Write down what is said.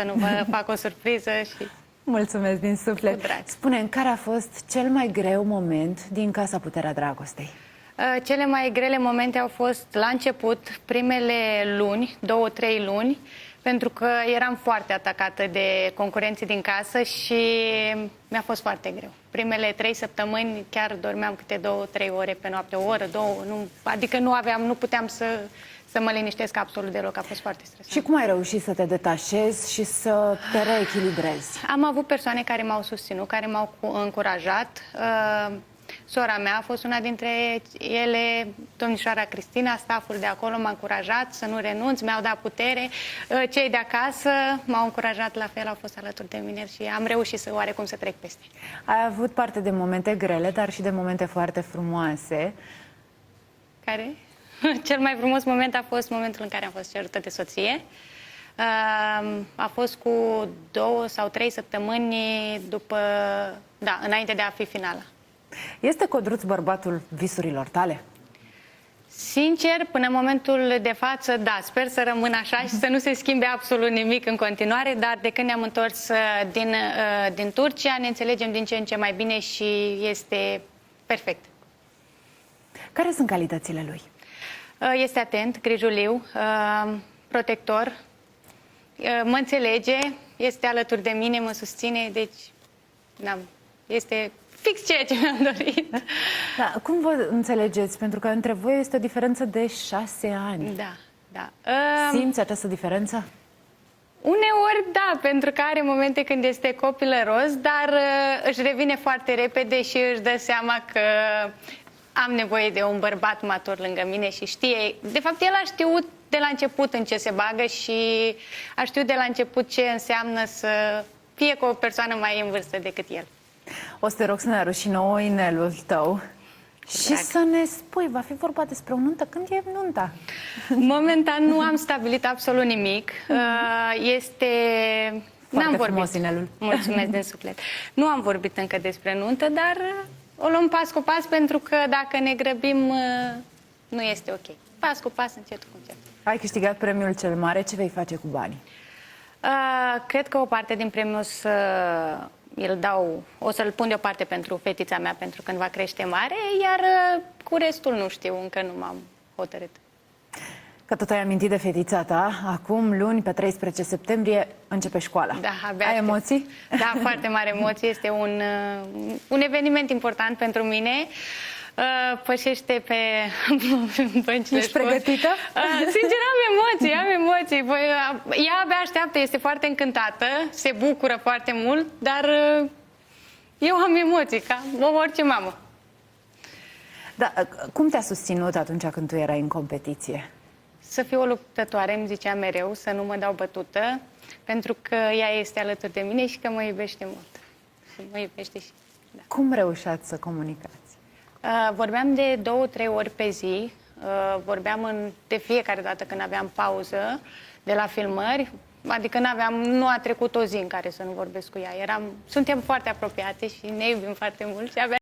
să nu vă fac o surpriză și... Mulțumesc din suflet. Cu drag. Spune-mi, care a fost cel mai greu moment din Casa Puterea Dragostei? Cele mai grele momente au fost la început, primele luni, 2-3 luni, pentru că eram foarte atacată de concurenții din casă și mi-a fost foarte greu. Primele 3 săptămâni chiar dormeam câte 2-3 ore pe noapte, o oră, două, adică nu puteam să mă liniștesc absolut deloc, a fost foarte stresant. Și cum ai reușit să te detașezi și să te reechilibrezi? Am avut persoane care m-au susținut, care m-au încurajat. Sora mea a fost una dintre ele, domnișoara Cristina, stafful de acolo m-a încurajat să nu renunț, mi-au dat putere. Cei de acasă m-au încurajat la fel, au fost alături de mine și am reușit oarecum să trec peste. Ai avut parte de momente grele, dar și de momente foarte frumoase. Care? Cel mai frumos moment a fost momentul în care am fost cerută de soție. A fost cu 2 sau 3 săptămâni înainte de a fi finala. Este Codruț bărbatul visurilor tale? Sincer, până în momentul de față, da, sper să rămână așa și să nu se schimbe absolut nimic în continuare, dar de când ne-am întors din Turcia, ne înțelegem din ce în ce mai bine și este perfect. Care sunt calitățile lui? Este atent, grijuliu, protector, mă înțelege, este alături de mine, mă susține, deci este fix ceea ce mi-am dorit. Da, cum vă înțelegeți? Pentru că între voi este o diferență de 6 ani. Da, da. Simți această diferență? Uneori, da, pentru că are momente când este copilăros, dar își revine foarte repede și își dă seama că am nevoie de un bărbat matur lângă mine și știe. De fapt, el a știut de la început în ce se bagă și a știut de la început ce înseamnă să fie cu o persoană mai în vârstă decât el. O să te rog să ne arăți și nouă inelul tău și să ne spui, va fi vorba despre o nuntă? Când e nunta? Momentan nu am stabilit absolut nimic. Foarte frumos inelul. Mulțumesc din suflet. Nu am vorbit încă despre nuntă, dar o luăm pas cu pas, pentru că dacă ne grăbim, nu este ok. Pas cu pas, încet cu încet. Ai câștigat premiul cel mare, ce vei face cu banii? Cred că o parte din premiu o să-l pun deoparte pentru fetița mea, pentru când va crește mare, iar cu restul nu știu, încă nu m-am hotărât. Că tot ai amintit de fetița ta, acum, luni, pe 13 septembrie, începe școala. Da, abia ai emoții? Da, foarte mari emoții. Este un eveniment important pentru mine. Pășește pe băncile. Ești pregătită? Sincer, am emoții. Ea abia așteaptă, este foarte încântată, se bucură foarte mult, dar eu am emoții, ca orice mamă. Da, cum te-a susținut atunci când tu erai în competiție? Să fiu o luptătoare, îmi zicea mereu, să nu mă dau bătută, pentru că ea este alături de mine și că mă iubește mult. Și mă iubește și... Da. Cum reușeați să comunicați? Vorbeam de 2-3 ori pe zi, vorbeam de fiecare dată când aveam pauză de la filmări, adică nu a trecut o zi în care să nu vorbesc cu ea. Suntem foarte apropiate și ne iubim foarte mult și abia